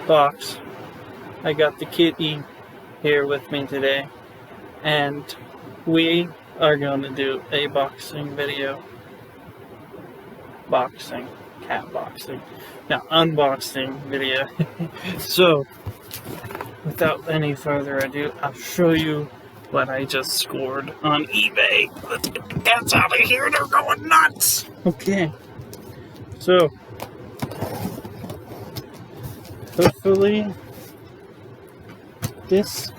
Box. I got the kitty here with me today, and we are going to do a boxing video. Boxing, cat boxing, no, unboxing video. So, without any further ado, I'll show you what I just scored on eBay. Let's get the cats out of here, they're going nuts! Okay, so hopefully this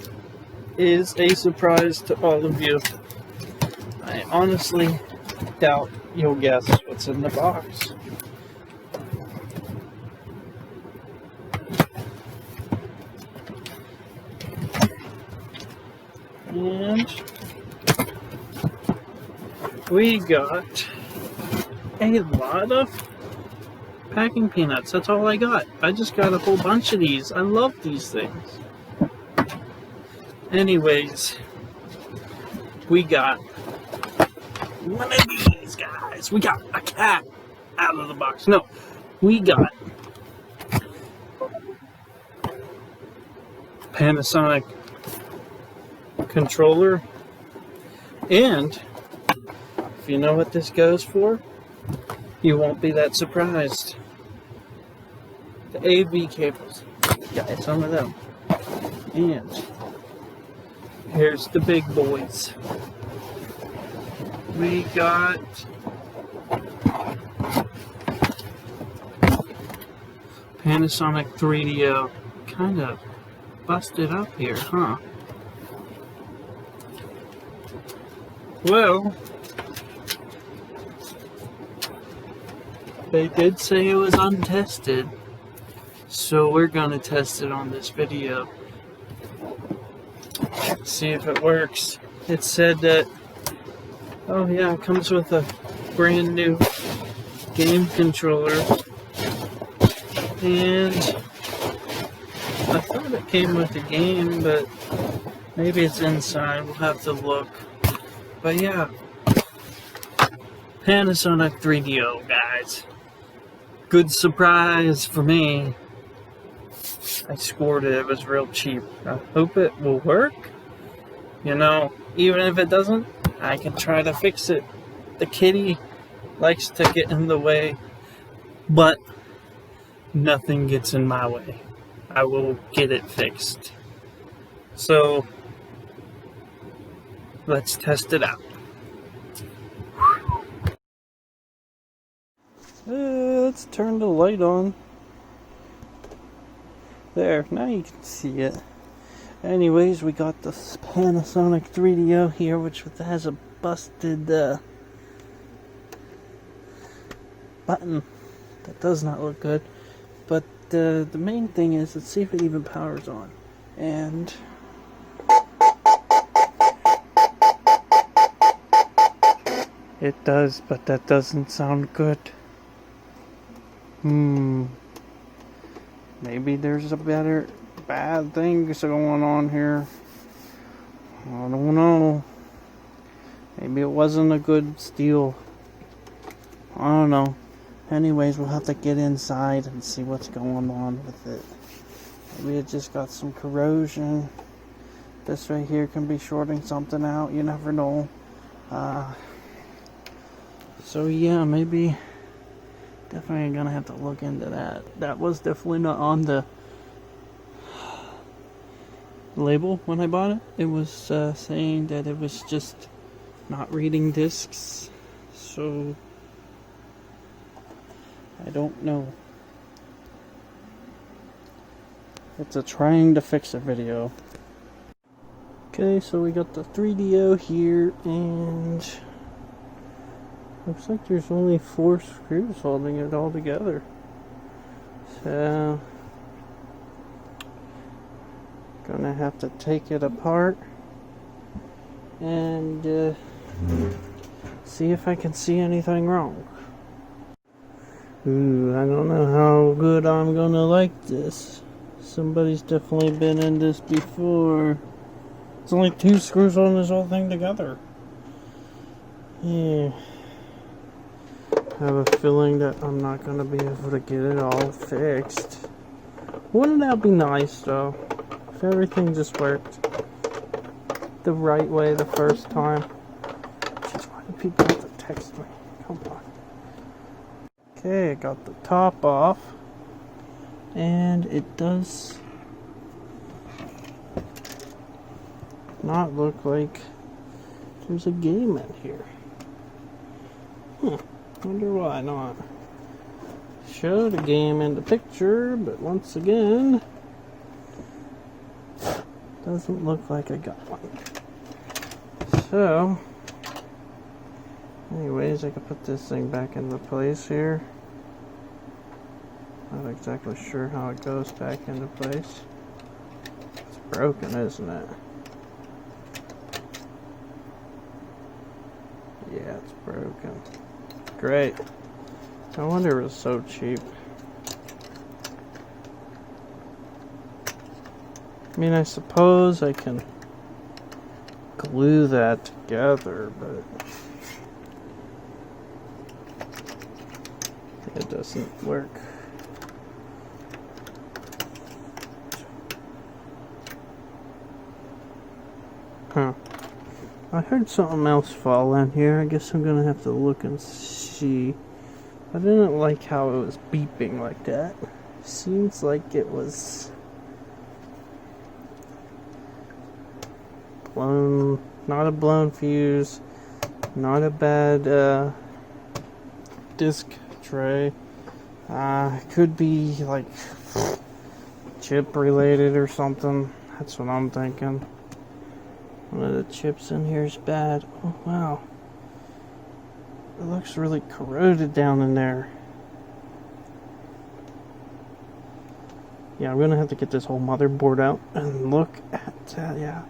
is a surprise to all of you. I honestly doubt you'll guess what's in the box. And we got a lot of packing peanuts. That's all I got. I just got a whole bunch of these. I love these things. Anyways, we got one of these guys. We got a cat out of the box. No, we got Panasonic controller, and if you know what this goes for, you won't be that surprised. The AV cables, got some of them, and here's the big boys. We got Panasonic 3DO, kind of busted up here, huh? Well, they did say it was untested, so we're gonna test it on this video. See if it works. It said that, oh yeah, it comes with a brand new game controller, and I thought it came with the game, but maybe it's inside. We'll have to look. But yeah, Panasonic 3DO, guys. Good surprise for me. I scored it. It was real cheap. I hope it will work. You know, even if it doesn't, I can try to fix it. The kitty likes to get in the way, but nothing gets in my way. I will get it fixed. So, let's test it out. Let's turn the light on. There, now you can see it. Anyways, we got this Panasonic 3DO here, which has a busted button that does not look good. But the main thing is, let's see if it even powers on. And it does, but that doesn't sound good. Maybe there's a bad thing going on here. I don't know. Maybe it wasn't a good steal. I don't know. Anyways, we'll have to get inside and see what's going on with it. Maybe it just got some corrosion. This right here can be shorting something out. You never know. So yeah, maybe definitely gonna have to look into that. That was definitely not on the label when I bought it. It was saying that it was just not reading discs. So I don't know. It's a trying to fix it video. Okay, so we got the 3DO here, and looks like there's only 4 screws holding it all together. So, gonna have to take it apart and see if I can see anything wrong. Ooh, I don't know how good I'm gonna like this. Somebody's definitely been in this before. It's only 2 screws on this whole thing together. Yeah. I have a feeling that I'm not going to be able to get it all fixed. Wouldn't that be nice, though? If everything just worked the right way the first time. Jeez, why do people have to text me? Come on. Okay, I got the top off. And it does not look like there's a game in here. Wonder why not. Showed a game in the picture, but once again, doesn't look like I got one. So, anyways, I can put this thing back into place here. Not exactly sure how it goes back into place. It's broken, isn't it? Yeah, it's broken. Great. No wonder it was so cheap. I mean, I suppose I can glue that together, but it doesn't work. Huh. I heard something else fall in here. I guess I'm gonna have to look and see. I didn't like how it was beeping like that. Seems like it was blown, not a blown fuse, not a bad disc tray. It could be like chip related or something. That's what I'm thinking. One of the chips in here is bad. Oh wow. It looks really corroded down in there. Yeah, I'm gonna have to get this whole motherboard out and look at that. Yeah,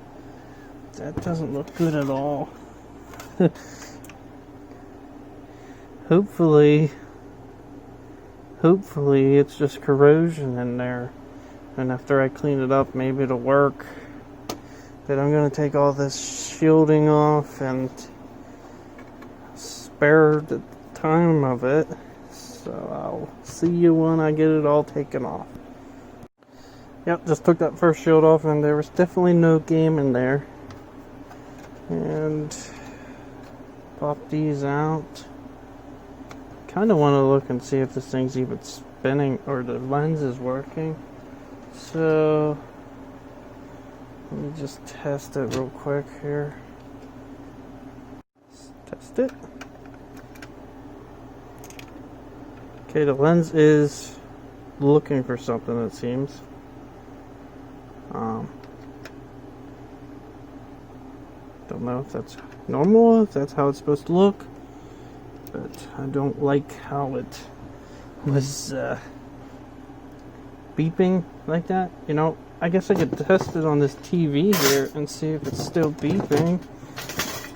that doesn't look good at all. Hopefully it's just corrosion in there. And after I clean it up, maybe it'll work. But I'm gonna take all this shielding off and spare the time of it, so I'll see you when I get it all taken off. Yep, just took that first shield off and there was definitely no game in there. And pop these out. Kind of want to look and see if this thing's even spinning or the lens is working. So let me just test it real quick here. Let's test it. Okay, the lens is looking for something, it seems. Don't know if that's normal, if that's how it's supposed to look, but I don't like how it was beeping like that. You know, I guess I could test it on this TV here and see if it's still beeping.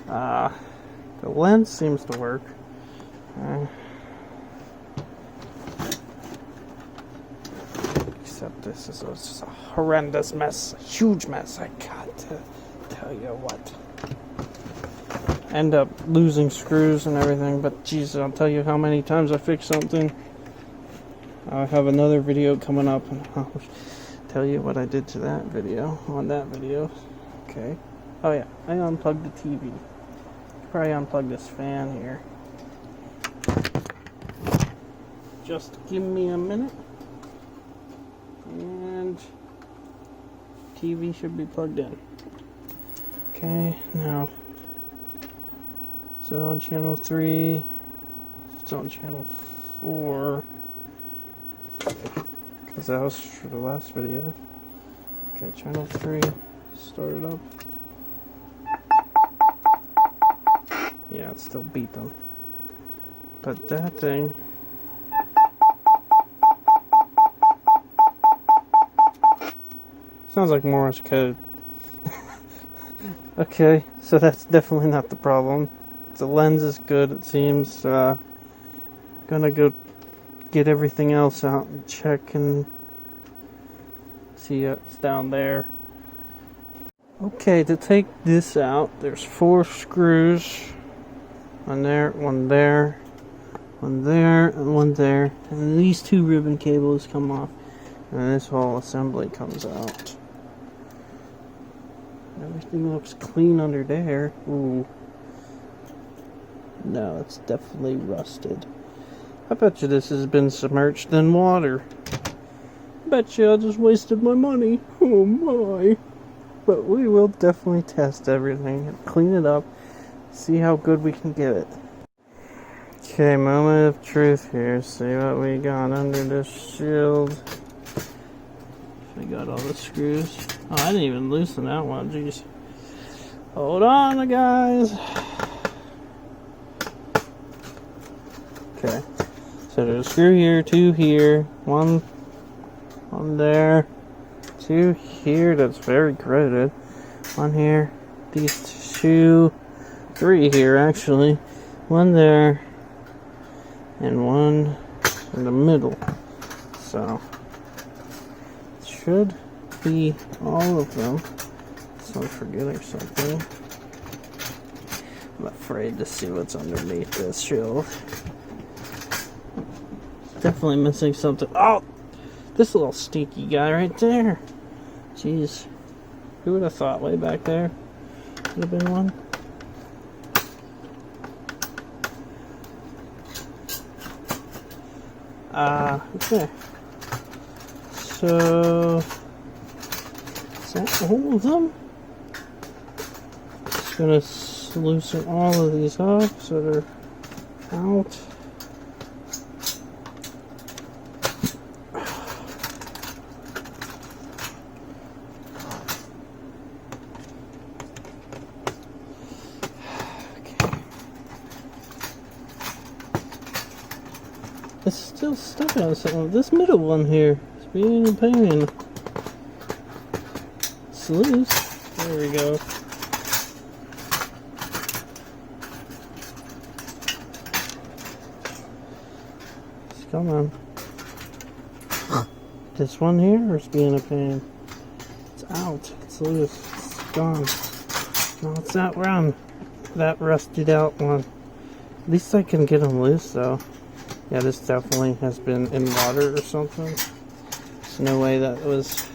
The lens seems to work. Except this is a horrendous mess, a huge mess. I got to tell you what. End up losing screws and everything, but geez, I'll tell you how many times I fix something. I have another video coming up and I'll tell you what I did to that video, on that video. Okay. Oh yeah, I unplugged the TV. Probably unplug this fan here. Just give me a minute. And TV should be plugged in. Okay, now is it on channel 3? It's on channel 4. Because that was for the last video. Okay, channel 3. Start it up. Yeah, it's still beeping. But that thing. Sounds like Morse code. Okay, so that's definitely not the problem. The lens is good, it seems. Gonna go get everything else out and check and see it's down there. Okay, to take this out, there's 4 screws. One there, One there and one there. And these two ribbon cables come off. And this whole assembly comes out. Everything looks clean under there. Ooh. No, it's definitely rusted. I bet you this has been submerged in water. Bet you I just wasted my money. Oh my. But we will definitely test everything and clean it up. See how good we can get it. Okay, moment of truth here. See what we got under this shield. We got all the screws. Oh, I didn't even loosen that one. Jeez. Hold on, guys. Okay. So there's a screw here, two here, one there, two here that's very corroded, one here, these two, three here actually, one there, and one in the middle. So it should be all of them. So I'm forgetting something. I'm afraid to see what's underneath this shield. Definitely missing something. Oh! This little stinky guy right there. Jeez. Who would have thought way back there? Could have been one. Okay. So, is that all of them? Just gonna loosen all of these up so they're out. It's still stuck on something. This middle one here is being a pain. It's loose. There we go. Come on. This one here is being a pain. It's out. It's loose. It's gone. No, it's that one. That rusted out one. At least I can get them loose though. Yeah, this definitely has been in water or something. There's no way that was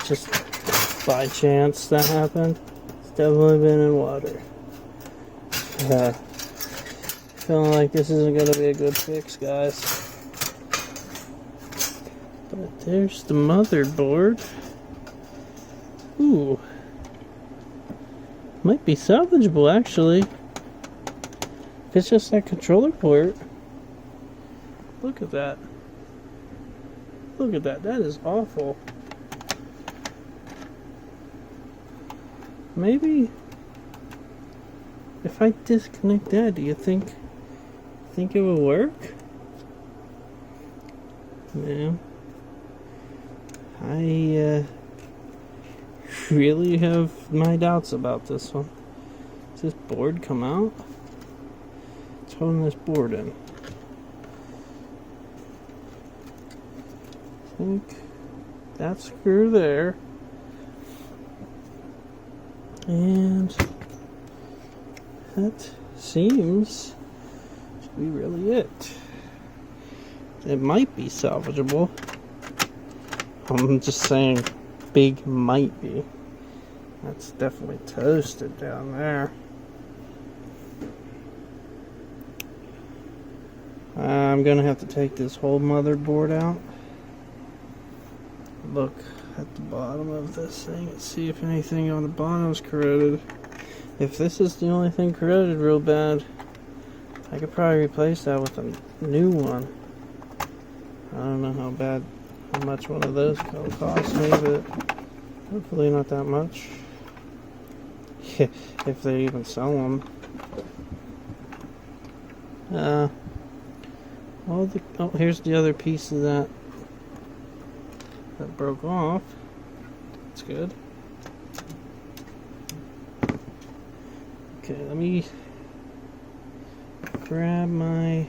just by chance that happened. It's definitely been in water. Feeling like this isn't going to be a good fix, guys. But there's the motherboard. Ooh. Might be salvageable, actually. It's just that controller port. Look at that. Look at that. That is awful. Maybe if I disconnect that, do you think it will work? Yeah. I really have my doubts about this one. Does this board come out? Holding this board in. I think that screw there. And that seems to be really it. It might be salvageable. I'm just saying big might be. That's definitely toasted down there. I'm gonna have to take this whole motherboard out. Look at the bottom of this thing and see if anything on the bottom is corroded. If this is the only thing corroded real bad, I could probably replace that with a new one. I don't know how much one of those will cost me, but hopefully not that much. If they even sell them. Oh, here's the other piece of that broke off. That's good. Okay, let me grab my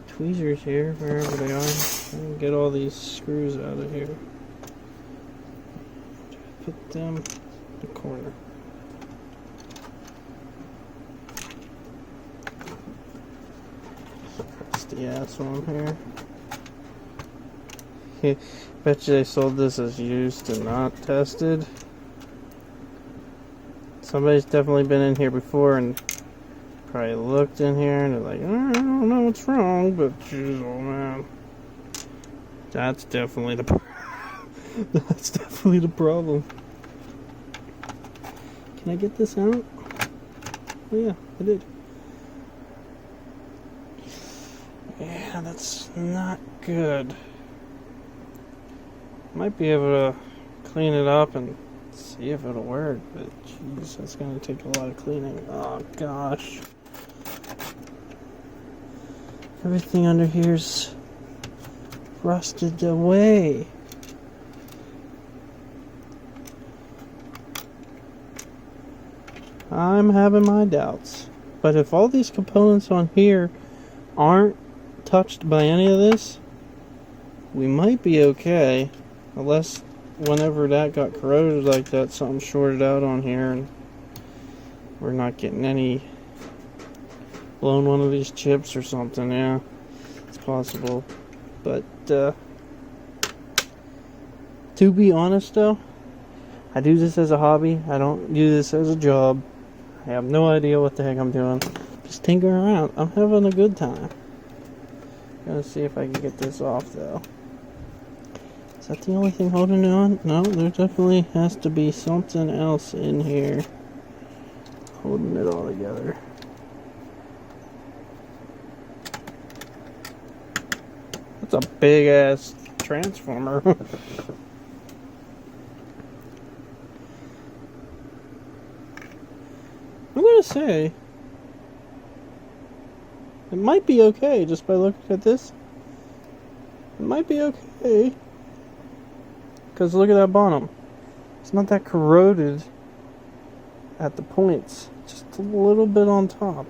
tweezers here, wherever they are, and get all these screws out of here. Put them in the corner. yes on here. Bet you they sold this as used and not tested. Somebody's definitely been in here before and probably looked in here and they're like, I don't know what's wrong, but geez, oh man. That's definitely the that's definitely the problem. Can I get this out? Oh yeah, I did. Yeah, that's not good. Might be able to clean it up and see if it'll work, but jeez, that's gonna take a lot of cleaning. Oh gosh. Everything under here's rusted away. I'm having my doubts. But if all these components on here aren't touched by any of this, we might be okay. Unless whenever that got corroded like that, something shorted out on here and we're not getting any, blown one of these chips or something. Yeah, it's possible. But to be honest though, I do this as a hobby. I don't do this as a job. I have no idea what the heck I'm doing. Just tinkering around. I'm having a good time. Gonna see if I can get this off though. Is that the only thing holding it on? No, there definitely has to be something else in here holding it all together. That's a big ass transformer. I'm gonna say it might be okay just by looking at this. It might be okay. Because look at that bottom. It's not that corroded at the points. Just a little bit on top.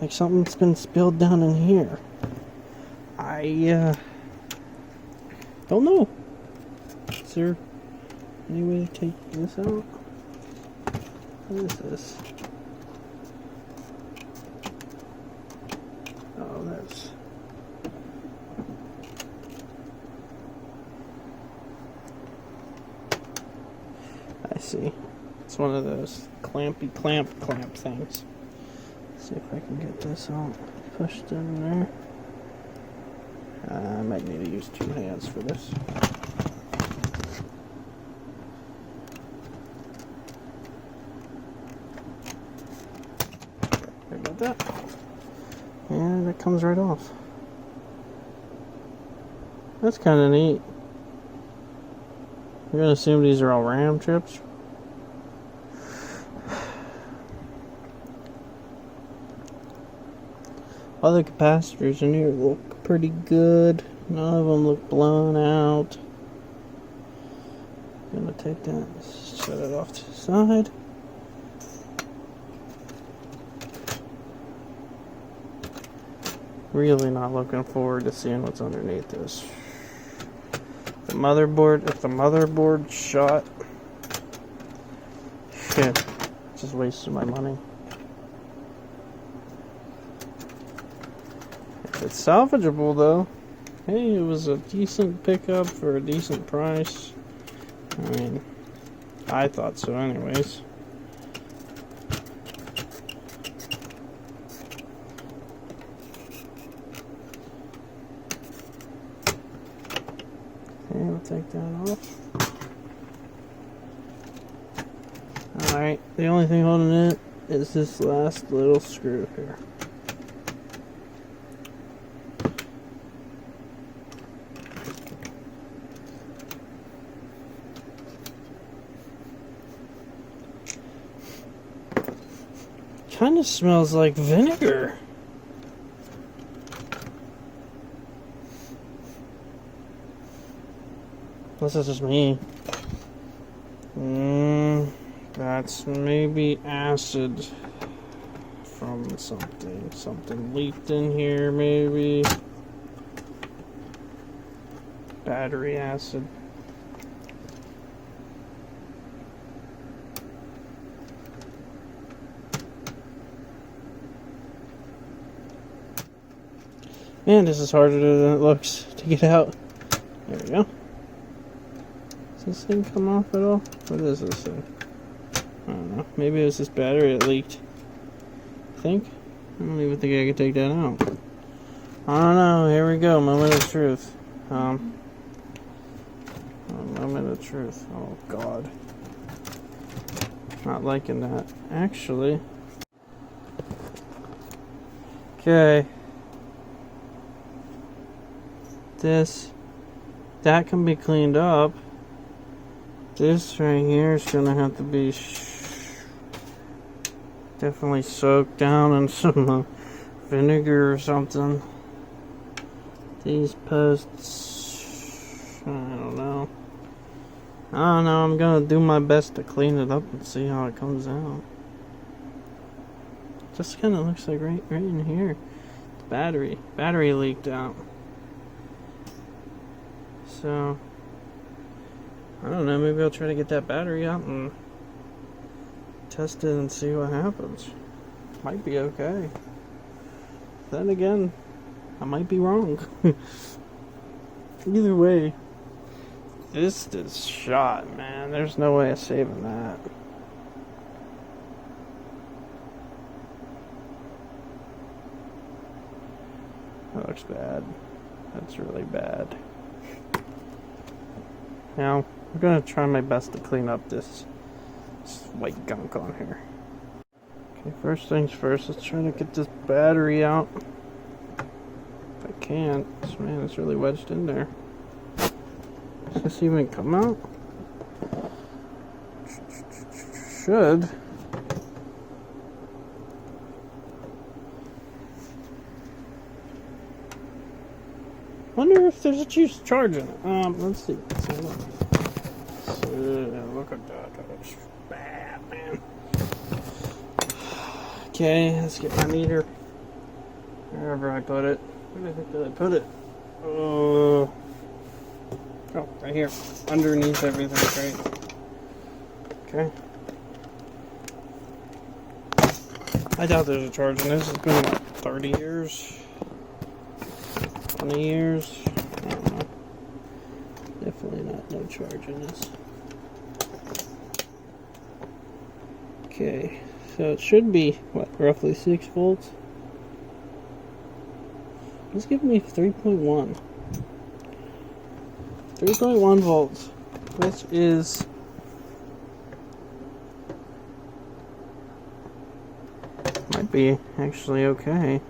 Like something's been spilled down in here. I don't know. Is there any way to take this out? What is this? Oh, that's... I see. It's one of those clampy clamp things. Let's see if I can get this out. Pushed in there. I might need to use 2 hands for this. Sorry about that. And it comes right off. That's kind of neat. I'm gonna assume these are all RAM chips. All the capacitors in here look pretty good. None of them look blown out. I'm gonna take that, set it off to the side. Really not looking forward to seeing what's underneath this. The motherboard, if the motherboard's shot, shit, just wasted my money. If it's salvageable though, hey, it was a decent pickup for a decent price. I mean, I thought so anyways. Okay, we'll take that off. Alright, the only thing holding it is this last little screw here. Kind of smells like vinegar. Unless it's just me. That's maybe acid from something. Something leaked in here, maybe. Battery acid. Man, this is harder than it looks to get out. There we go. Does this thing come off at all? What is this thing? I don't know. Maybe it was this battery that leaked. I think? I don't even think I can take that out. I don't know. Here we go. Moment of truth. Moment of truth. Oh, God. Not liking that. Actually. Okay. That can be cleaned up. This right here is gonna have to be definitely soaked down in some vinegar or something. These posts, I don't know. I'm gonna do my best to clean it up and see how it comes out. Just kind of looks like right in here. The battery leaked out. So, I don't know, maybe I'll try to get that battery out and test it and see what happens. Might be okay. Then again, I might be wrong. Either way, this is shot, man. There's no way of saving that. That looks bad. That's really bad. Now, I'm gonna try my best to clean up this white gunk on here. Okay, first things first, let's try to get this battery out. If I can't, man, it's really wedged in there. Does this even come out? Should. Wonder if there's a juice charge in it. Let's see. Look at that. That's bad, man. Okay, let's get my meter. Wherever I put it. Where the heck did I put it? Oh, right here. Underneath everything, right? Okay. I doubt there's a charge in this. It's been like 30 years. 20 years. I don't know. Definitely no charge in this. Okay, so it should be, what, roughly 6 volts? Let's give me 3.1. 3.1 volts, which is might be actually okay.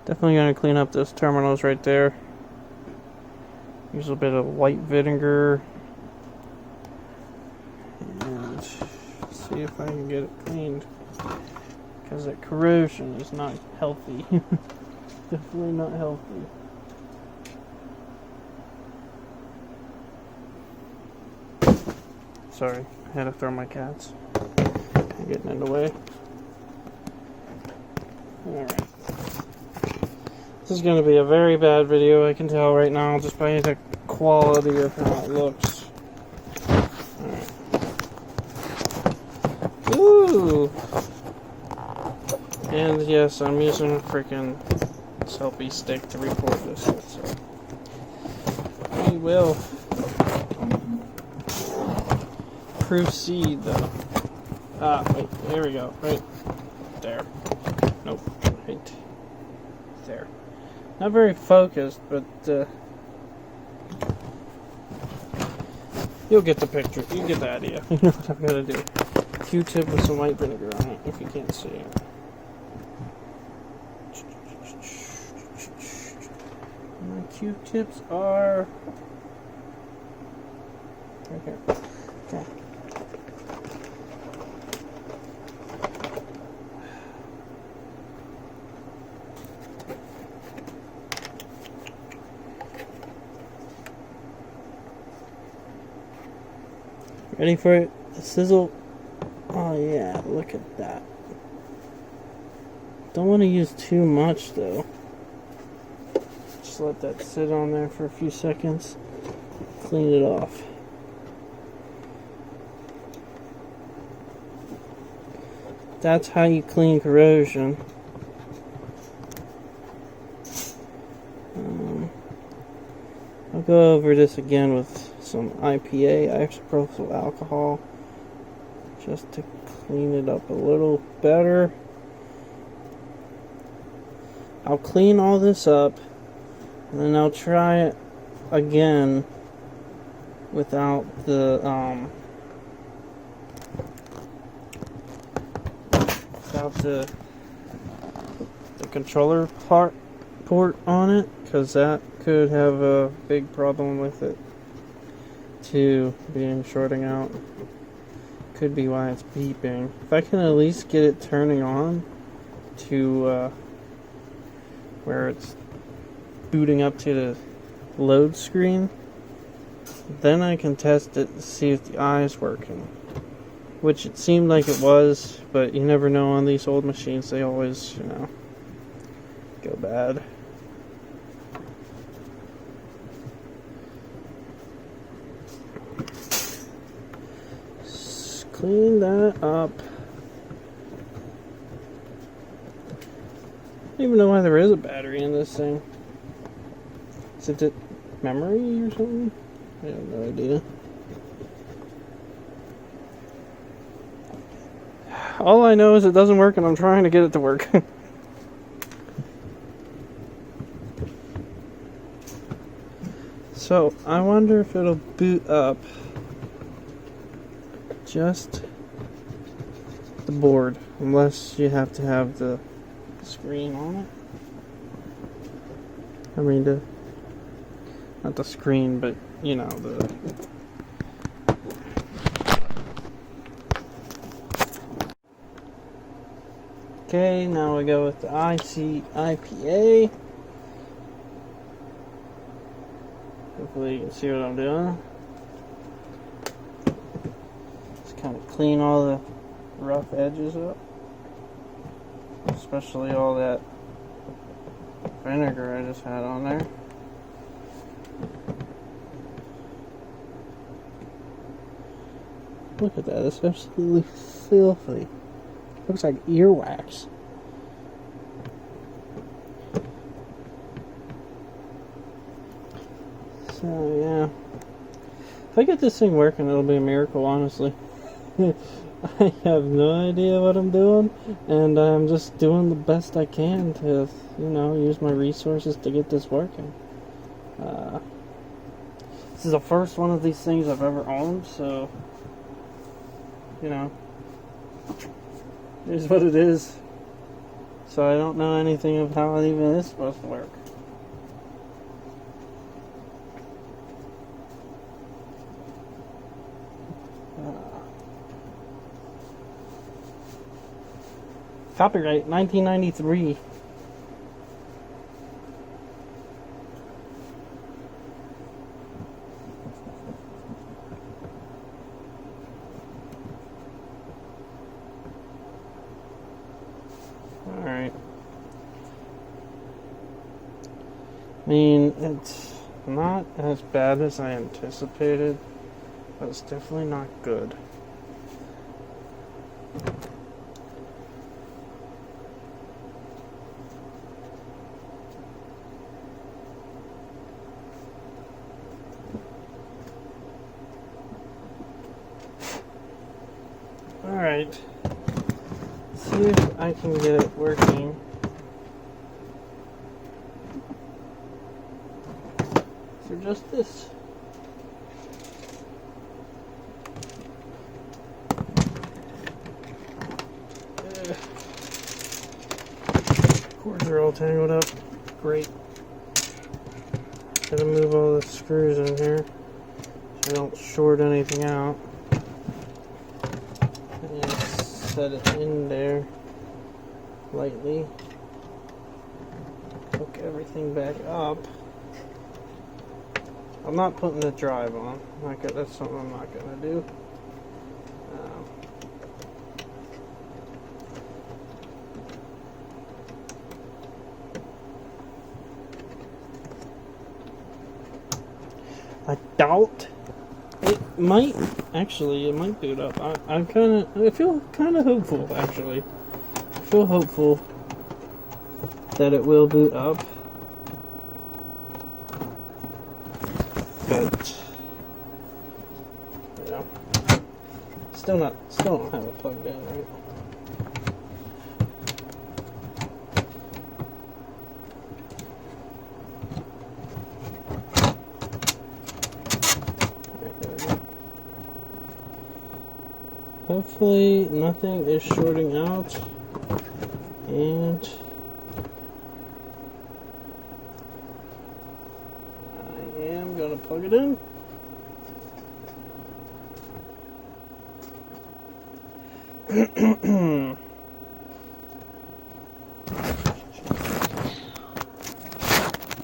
Definitely going to clean up those terminals right there. Use a bit of white vinegar. And see if I can get it cleaned. Because that corrosion is not healthy. Definitely not healthy. Sorry, I had to throw my cats. They're getting in the way. Alright. This is going to be a very bad video, I can tell right now, just by the quality of how it looks. Alright. Ooh! And yes, I'm using a freaking selfie stick to record this, so we will proceed though. Wait, there we go, right there. Nope, right there. Not very focused, but you'll get the picture. You get the idea. You know what I'm gonna do. Q-tip with some white vinegar on it, if you can't see it. My Q-tips are right here. Okay. Ready for it? The sizzle. Oh yeah, look at that. Don't want to use too much though. Just let that sit on there for a few seconds. Clean it off. that's how you clean corrosion. I'll go over this again with some IPA, isopropyl alcohol, just to clean it up a little better. I'll clean all this up, and then I'll try it again without the controller port on it, because that could have a big problem with it too, being shorting out. Could be why it's beeping. If I can at least get it turning on to where it's booting up to the load screen, then I can test it to see if the eye is working, which it seemed like it was, but you never know on these old machines. They always, go bad. Just clean that up. I don't even know why there is a battery in this thing. Is it memory or something? I have no idea. All I know is it doesn't work, and I'm trying to get it to work. So, I wonder if it'll boot up just the board, unless you have to have the screen on it. I mean, not the screen, but, the... Okay, now we go with the IPA. Hopefully you can see what I'm doing. Just kind of clean all the rough edges up. Especially all that vinegar I just had on there. Look at that, it's absolutely filthy. Looks like earwax. So, yeah. If I get this thing working, it'll be a miracle, honestly. I have no idea what I'm doing, and I'm just doing the best I can to, use my resources to get this working. This is the first one of these things I've ever owned, so, it is what it is. So I don't know anything of how it even is supposed to work. Copyright 1993. Alright. I mean, it's not as bad as I anticipated, but it's definitely not good. Alright. See if I can get it working. So just this. Cords are all tangled up. Great. Gotta move all the screws in here so I don't short anything out. And set it in there lightly. Hook everything back up. I'm not putting the drive on. That's something I'm not gonna do. I doubt it might actually. It might boot up. I feel kind of hopeful actually. I feel hopeful that it will boot up, but you know, still don't have it plugged in, right? Hopefully nothing is shorting out, and I am gonna plug it in. If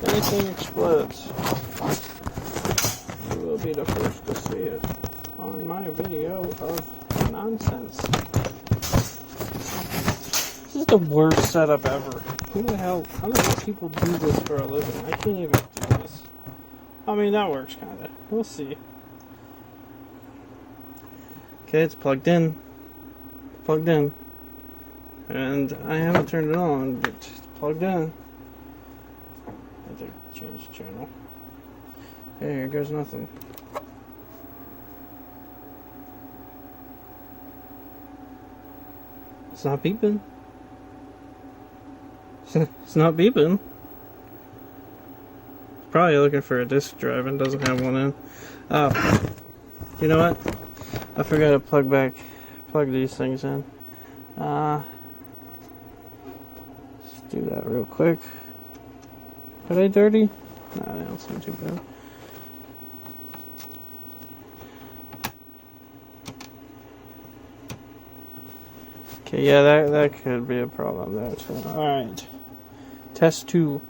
anything explodes, you will be the first to see it on my video of nonsense. This is the worst setup ever. Who the hell, how do people do this for a living? I can't even do this. I mean, that works kinda. We'll see. Okay, it's plugged in. Plugged in. And I haven't turned it on, but it's plugged in. I have to change the channel. Okay, here goes nothing. It's not beeping. It's not beeping. It's probably looking for a disk drive and doesn't have one in. Oh, you know what? I forgot to plug these things in. Let's do that real quick. Are they dirty? Nah, they don't seem too bad. Okay, yeah, that could be a problem there too. Alright. Test 2.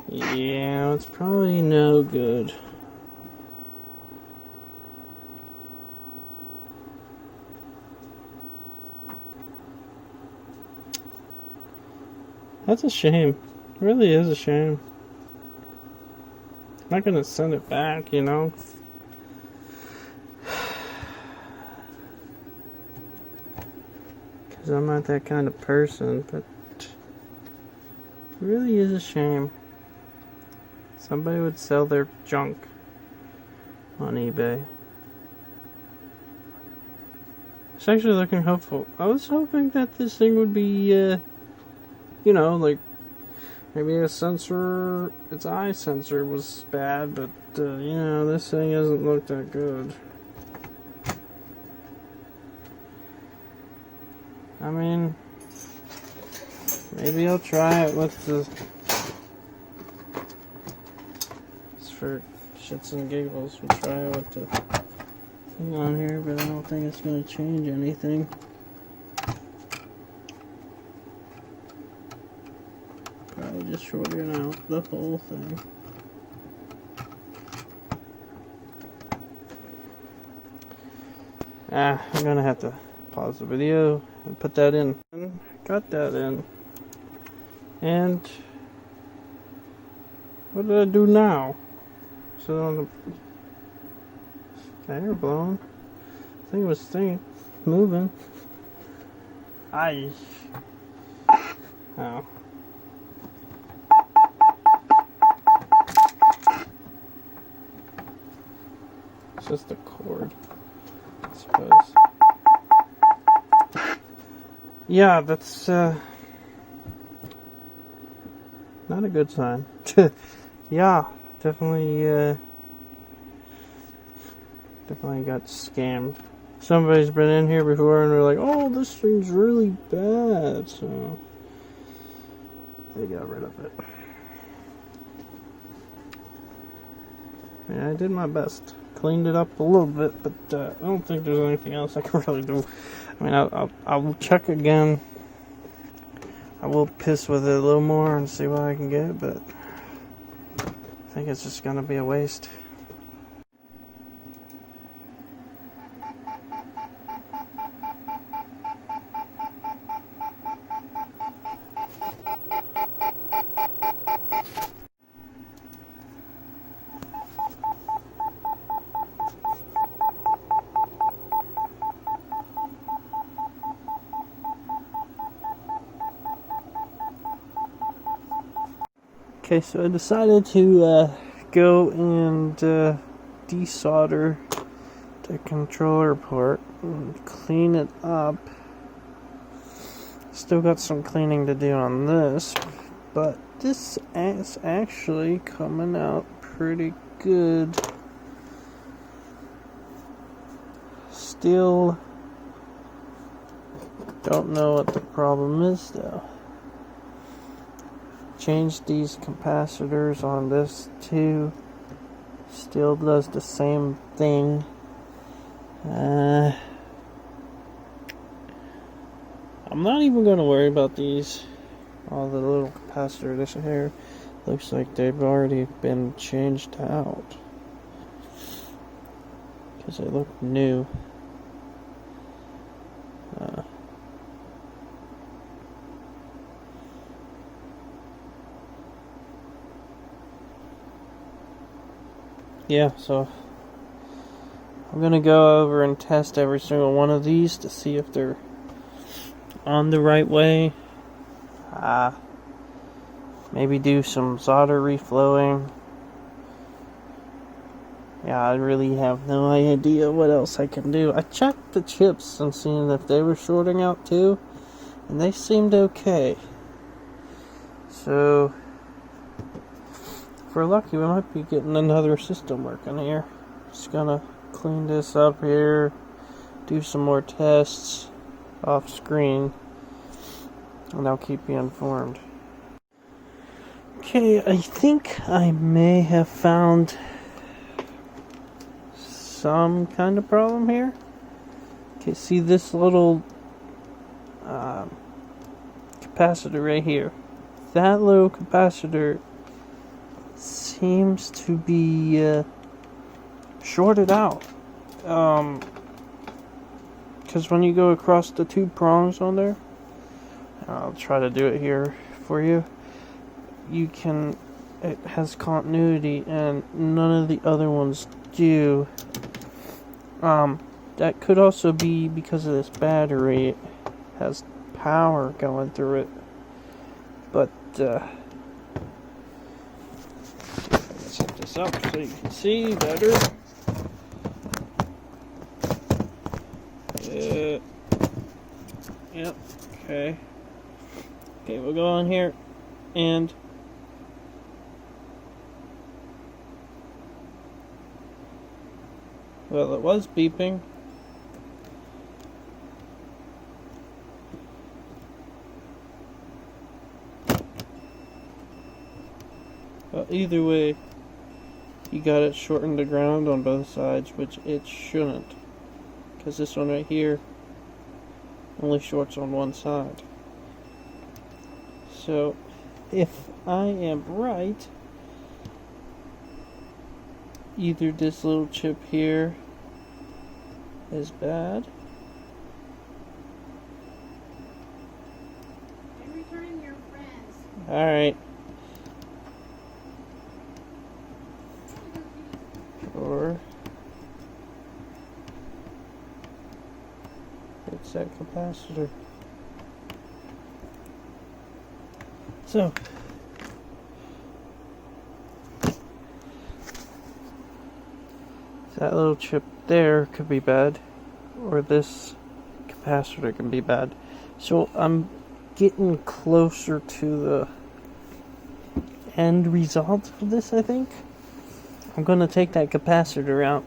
Yeah, it's probably no good. That's a shame. It really is a shame. I'm not gonna send it back, you know? Because I'm not that kind of person, but it really is a shame. Somebody would sell their junk on eBay. It's actually looking hopeful. I was hoping that this thing would be, you know, like maybe a sensor, its eye sensor was bad, but, you know, this thing doesn't look that good. I mean, maybe I'll try it with the, just for shits and giggles, we'll try it with the thing on here, but I don't think it's going to change anything. Probably just shorting out the whole thing. I'm going to have to pause the video and put that in. Got that in. And what did I do now? So on the air blowing. Thing was moving. Aye. Oh. It's just a cord, I suppose. Yeah, that's not a good sign. Yeah, definitely got scammed. Somebody's been in here before and they're like, oh, this thing's really bad, so they got rid of it. Yeah, I did my best. Cleaned it up a little bit, but I don't think there's anything else I can really do. I mean, I'll check again. I will piss with it a little more and see what I can get, but I think it's just gonna be a waste. Okay, so I decided to go and desolder the controller port and clean it up. Still got some cleaning to do on this, but this is actually coming out pretty good. Still don't know what the problem is though. Changed these capacitors on this too. Still does the same thing. I'm not even going to worry about these. All the little capacitors here. Looks like they've already been changed out. Because they look new. Yeah, so I'm gonna go over and test every single one of these to see if they're on the right way. Maybe do some solder reflowing. Yeah, I really have no idea what else I can do. I checked the chips and seen if they were shorting out too, and they seemed okay. So, if we're lucky, we might be getting another system working here. Just gonna clean this up here, do some more tests off screen, and I'll keep you informed. Okay, I think I may have found some kind of problem here. Okay, see this little capacitor right here. That little capacitor seems to be shorted out. Because when you go across the two prongs on there, I'll try to do it here for you. It has continuity and none of the other ones do. That could also be because of this battery. It has power going through it. But, let's set this up so you can see better. Yep, okay. Okay, we'll go on here and well, it was beeping. But either way, you got it shortened to ground on both sides, which it shouldn't. Because this one right here only shorts on one side. So, if I am right, either this little chip here is bad. I'm returning your friends. Alright. Or it's that capacitor. So that little chip there could be bad, or this capacitor can be bad. So I'm getting closer to the end result of this, I think. I'm going to take that capacitor out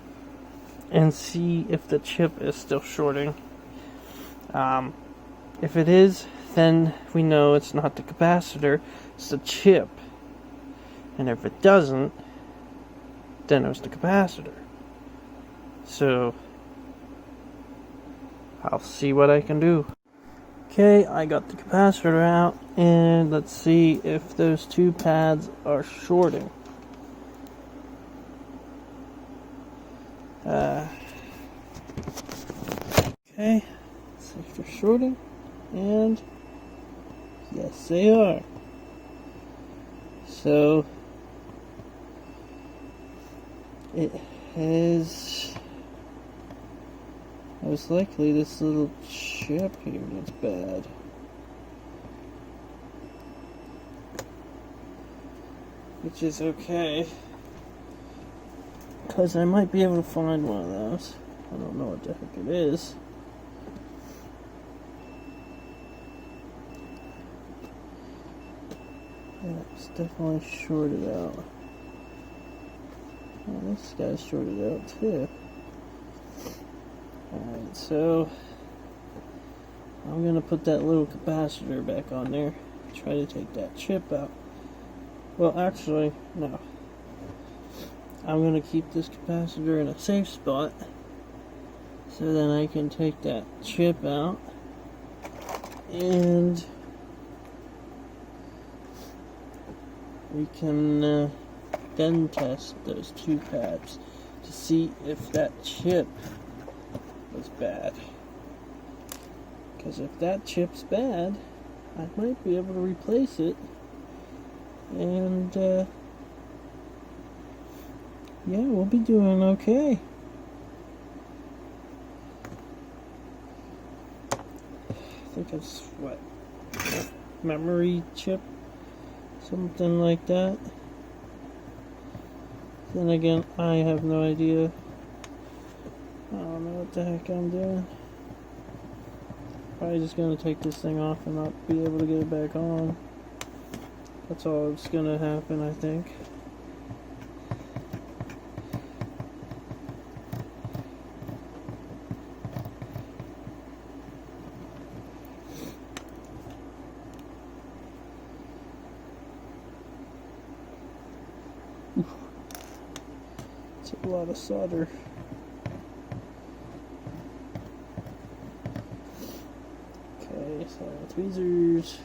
and see if the chip is still shorting. If it is, then we know it's not the capacitor, it's the chip. And if it doesn't, then it was the capacitor. So, I'll see what I can do. Okay, I got the capacitor out, and let's see if those two pads are shorting. Okay, let's see if they're shorting, and yes, they are. So, it has most likely this little chip here that's bad. which is okay, because I might be able to find one of those. I don't know what the heck it is. Yeah, it's definitely shorted out. Oh, this guy's shorted out too. Alright, so I'm gonna put that little capacitor back on there. Try to take that chip out. Well, actually, no. I'm gonna keep this capacitor in a safe spot so then I can take that chip out and we can then test those two pads to see if that chip was bad. Because if that chip's bad, I might be able to replace it and yeah, we'll be doing okay. I think it's what? Memory chip? Something like that. Then again, I have no idea. I don't know what the heck I'm doing. Probably just gonna take this thing off and not be able to get it back on. That's all that's gonna happen, I think. It's a lot of solder. Okay, so tweezers.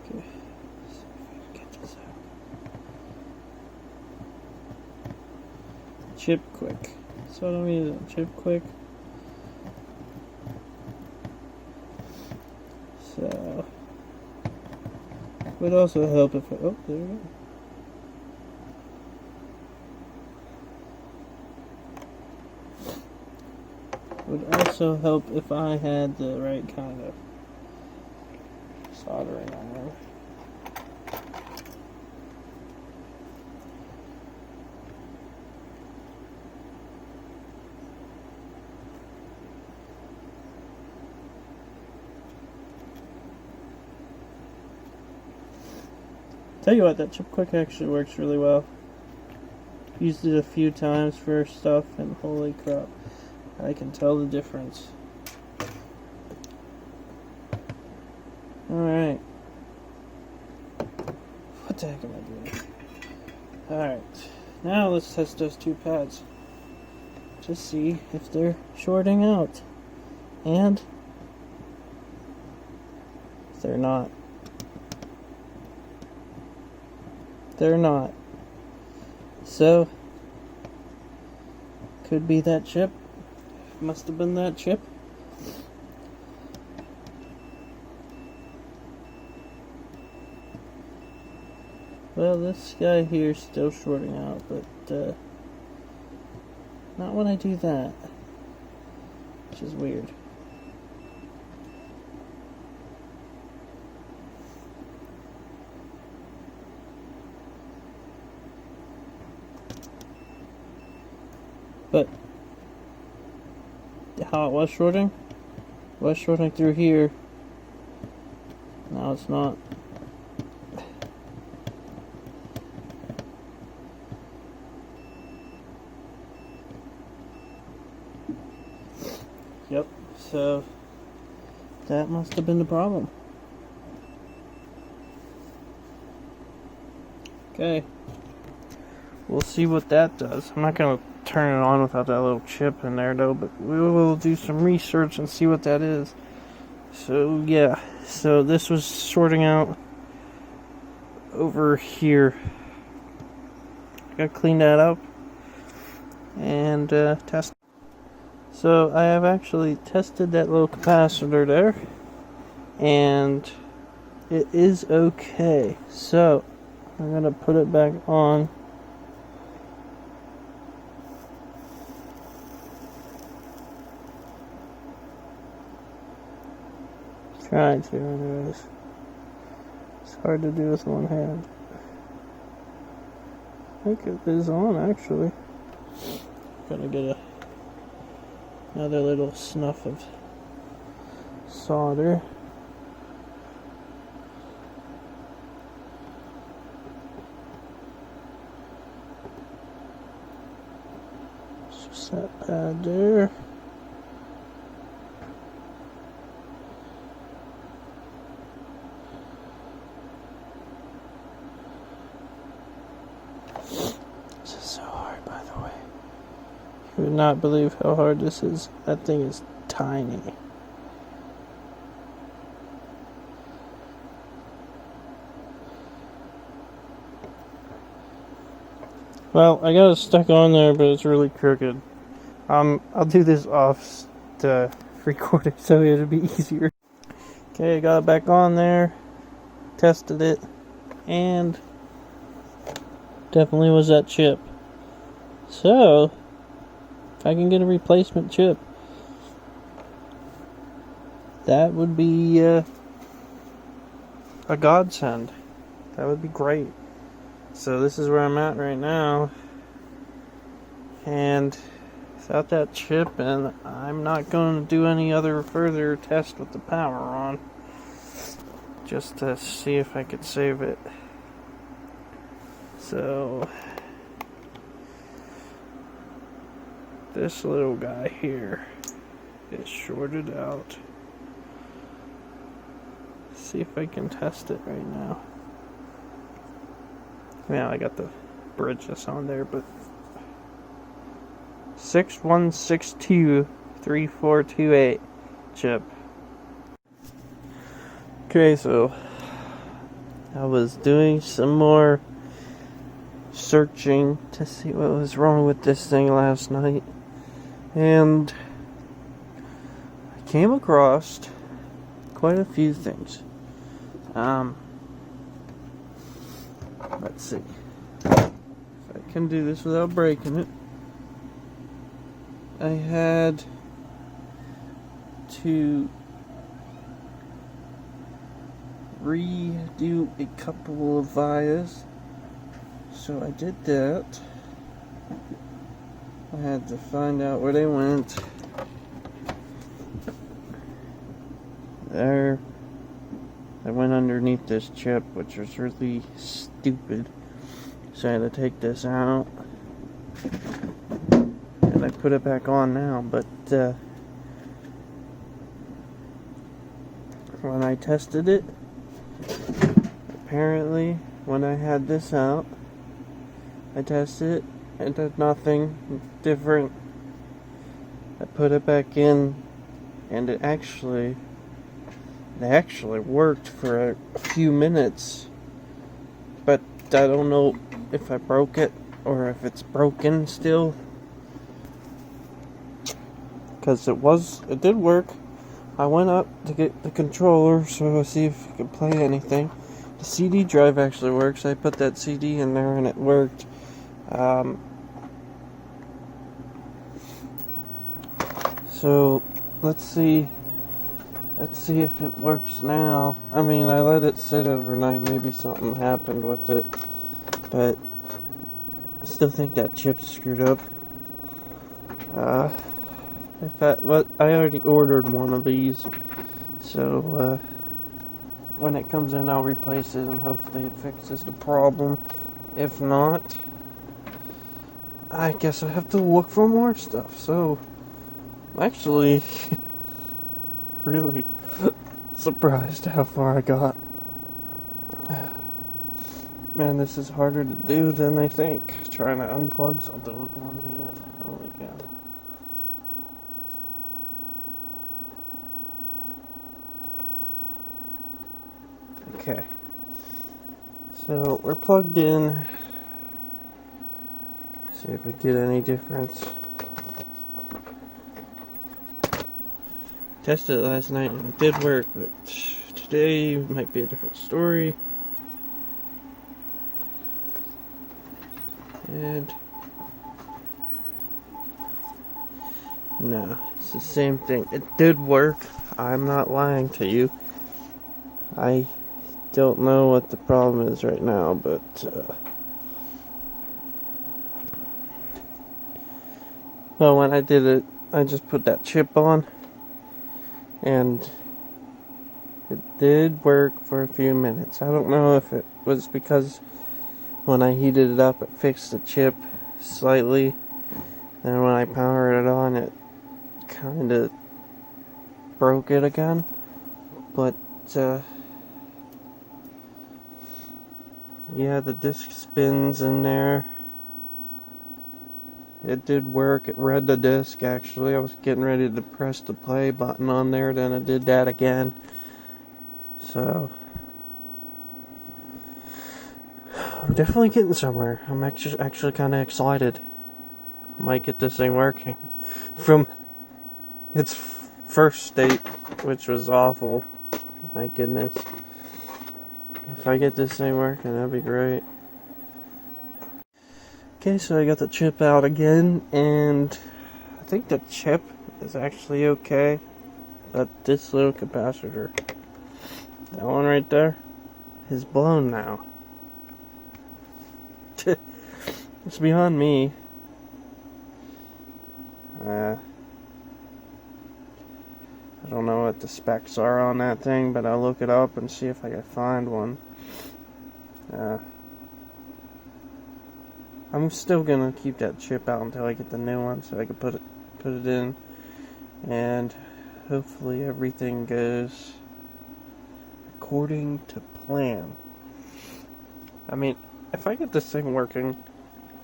Okay, so if I get this out. Chip quick. So I don't need a chip quick. So would also help if I, oh, there we go. Would also help if I had the right kind of soldering on there. Tell you what, that chip quick actually works really well. Used it a few times for stuff and holy crap, I can tell the difference. Alright. What the heck am I doing? Alright. Now let's test those two pads. Just see if they're shorting out. And if they're not. They're not. So could be that chip. Must have been that chip. Well, this guy here is still shorting out, but not when I do that, which is weird. But how it was shorting through here. Now it's not. Yep, so that must have been the problem. Okay, we'll see what that does. I'm not going to turn it on without that little chip in there though, but we will do some research and see what that is. So yeah, so this was sorting out over here. Gotta clean that up and test. So I have actually tested that little capacitor there and it is okay. So I'm gonna put it back on. Trying to, anyways. hard to do with one hand. I think it is on, actually. Gonna get another little snuff of solder. Just that pad there. This is so hard, by the way. You would not believe how hard this is. That thing is tiny. Well, I got it stuck on there, but it's really crooked. I'll do this off the recorder so it'll be easier. Okay, I got it back on there, tested it, and definitely was that chip. So, if I can get a replacement chip, that would be a godsend. That would be great. So this is where I'm at right now, and without that chip, and I'm not going to do any other further test with the power on, just to see if I could save it. So this little guy here is shorted out. See if I can test it right now. Yeah, I got the bridge that's on there, but 61623428 chip. Okay, so I was doing some more searching to see what was wrong with this thing last night, and I came across quite a few things. Let's see if I can do this without breaking it. I had to redo a couple of vias, so I did that. I had to find out where they went. There, I went underneath this chip, which was really stupid, so I had to take this out, and I put it back on now. But when I tested it, apparently when I had this out, I tested it, it did nothing different. I put it back in, and it actually worked for a few minutes, but I don't know if I broke it or if it's broken still, because it did work. I went up to get the controller so I'll see if I could play anything. The CD drive actually works. I put that CD in there and it worked. So let's see if it works now. I mean, I let it sit overnight. Maybe something happened with it, but I still think that chip's screwed up. I already ordered one of these, so when it comes in, I'll replace it and hopefully it fixes the problem. If not, I guess I have to look for more stuff. So, actually, really surprised how far I got. Man, this is harder to do than I think. Trying to unplug something with one hand. Holy cow. Okay. So, we're plugged in. See if we get any difference. Tested it last night and it did work, but today might be a different story. And no, it's the same thing. It did work. I'm not lying to you. I don't know what the problem is right now, but well, when I did it, I just put that chip on, and it did work for a few minutes. I don't know if it was because when I heated it up, it fixed the chip slightly, and when I powered it on, it kind of broke it again. But yeah, the disc spins in there. It did work. It read the disc, actually. I was getting ready to press the play button on there, then it did that again. So I'm definitely getting somewhere. I'm actually kind of excited. I might get this thing working from its first state, which was awful. Thank goodness. If I get this thing working, that'd be great. Okay, so I got the chip out again, and I think the chip is actually okay, but this little capacitor, that one right there, is blown now. It's beyond me. I don't know what the specs are on that thing, but I'll look it up and see if I can find one. I'm still gonna keep that chip out until I get the new one, so I can put it in, and hopefully everything goes according to plan. I mean, if I get this thing working,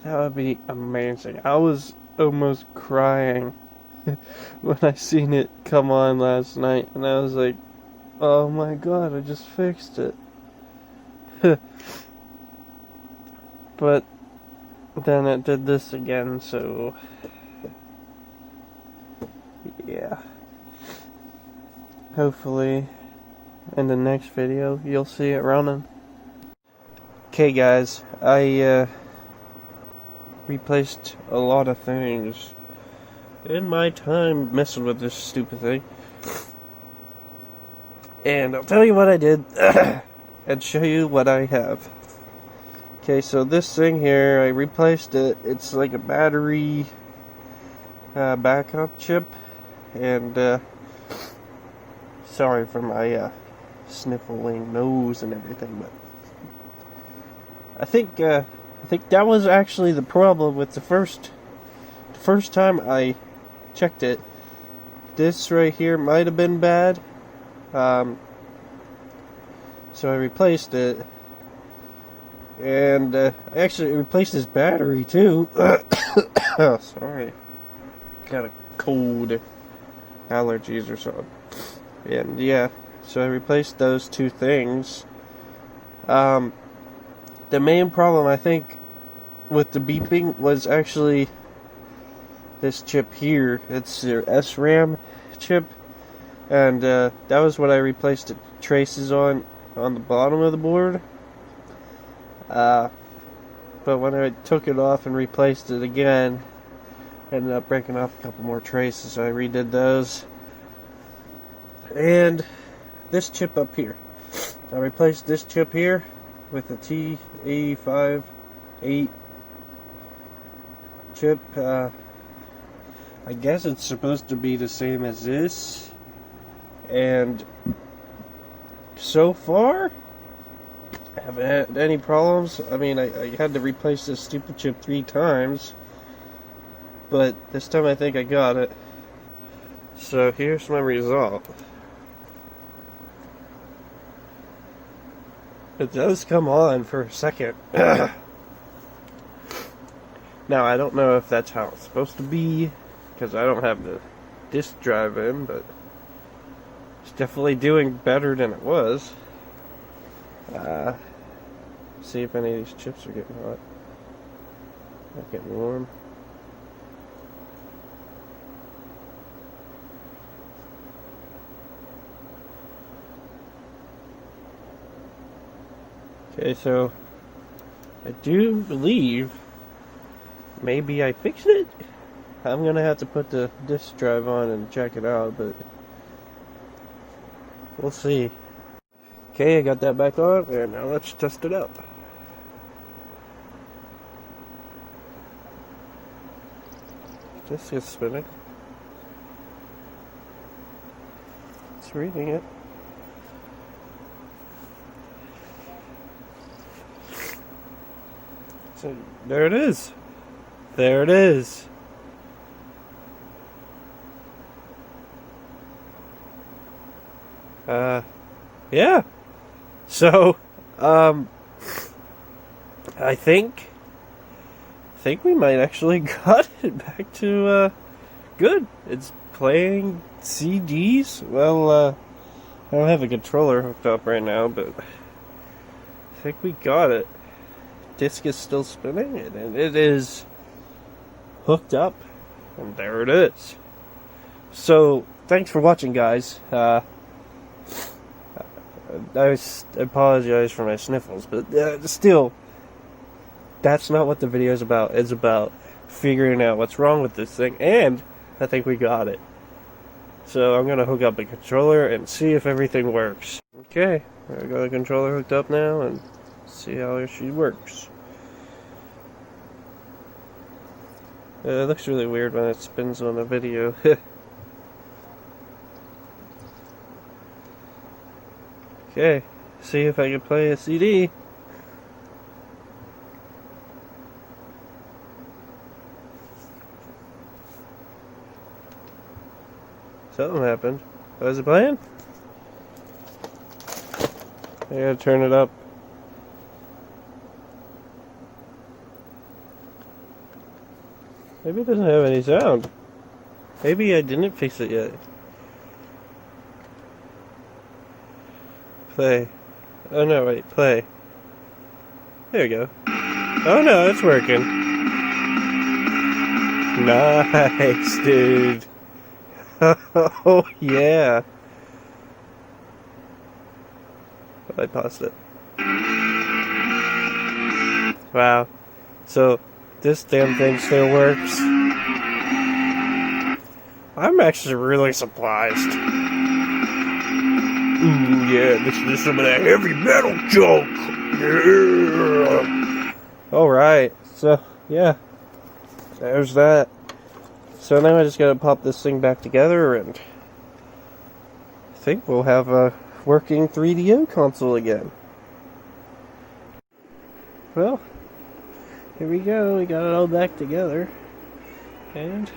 that would be amazing. I was almost crying when I seen it come on last night, and I was like, oh my god, I just fixed it. But then it did this again, so yeah. Hopefully in the next video you'll see it running. Okay guys, I replaced a lot of things in my time messing with this stupid thing, and I'll tell you what I did and show you what I have. Okay, so this thing here, I replaced it. It's like a battery backup chip, and sorry for my sniffling nose and everything, but I think that was actually the problem with the first time I checked it. This right here might have been bad, so I replaced it. And I actually replaced his battery too. Oh, sorry. Got a cold, allergies or something. And yeah, so I replaced those two things. The main problem, I think, with the beeping was actually this chip here. It's their SRAM chip, and that was what I replaced the traces on the bottom of the board. But when I took it off and replaced it again, I ended up breaking off a couple more traces, so I redid those. And this chip up here, I replaced this chip here with a T85-8 chip. I guess it's supposed to be the same as this, and so far I haven't had any problems. I mean, I had to replace this stupid chip 3 times, but this time I think I got it. So here's my result. It does come on for a second. Now, I don't know if that's how it's supposed to be, because I don't have the disk drive in, but it's definitely doing better than it was. See if any of these chips are getting hot. Not getting warm. Okay, so I do believe maybe I fixed it. I'm gonna have to put the disk drive on and check it out, but we'll see. Okay, I got that back on, and now let's test it out. This is spinning. It's reading it. So, there it is. There it is. Yeah. So, I think we might actually got it back to, good. It's playing CDs. Well, I don't have a controller hooked up right now, but I think we got it. Disc is still spinning, and it is hooked up, and there it is. So, thanks for watching, guys. I apologize for my sniffles, but still, that's not what the video is about. It's about figuring out what's wrong with this thing, and I think we got it. So I'm going to hook up the controller and see if everything works. Okay, I got the controller hooked up now, and see how she works. It looks really weird when it spins on the video. Okay, see if I can play a CD. Something happened. Was it playing? I gotta turn it up. Maybe it doesn't have any sound. Maybe I didn't fix it yet. Play. Oh no, wait, play. There you go. Oh no, it's working. Nice, dude. Oh yeah. I paused it. Wow. So, this damn thing still works. I'm actually really surprised. Yeah, listen to some of that heavy metal junk. Yeah. Alright, so, yeah. There's that. So now I just gotta pop this thing back together, and I think we'll have a working 3DO console again. Well, here we go. We got it all back together. And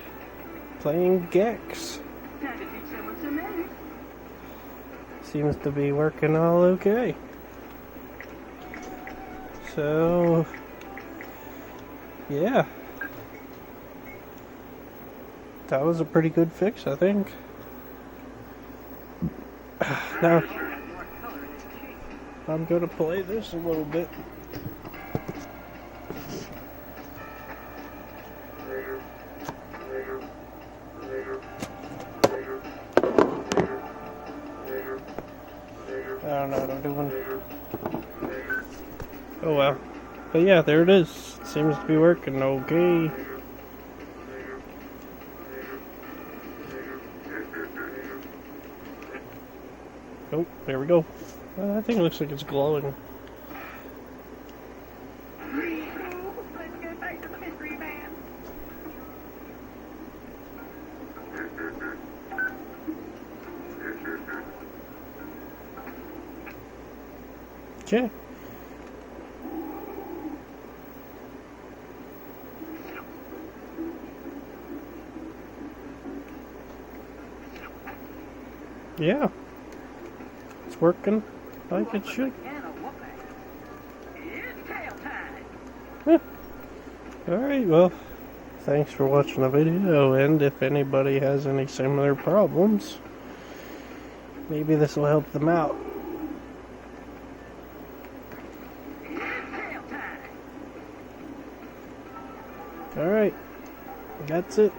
playing Gex. Seems to be working all okay. So, yeah. That was a pretty good fix, I think. Now, I'm going to play this a little bit. I don't know what I'm doing. Oh well. But yeah, there it is. It seems to be working okay. Oh, there we go. I think it looks like it's glowing. Okay. Yeah. It's working like it should. Alright, well, thanks for watching the video, and if anybody has any similar problems, maybe this will help them out. Alright, that's it.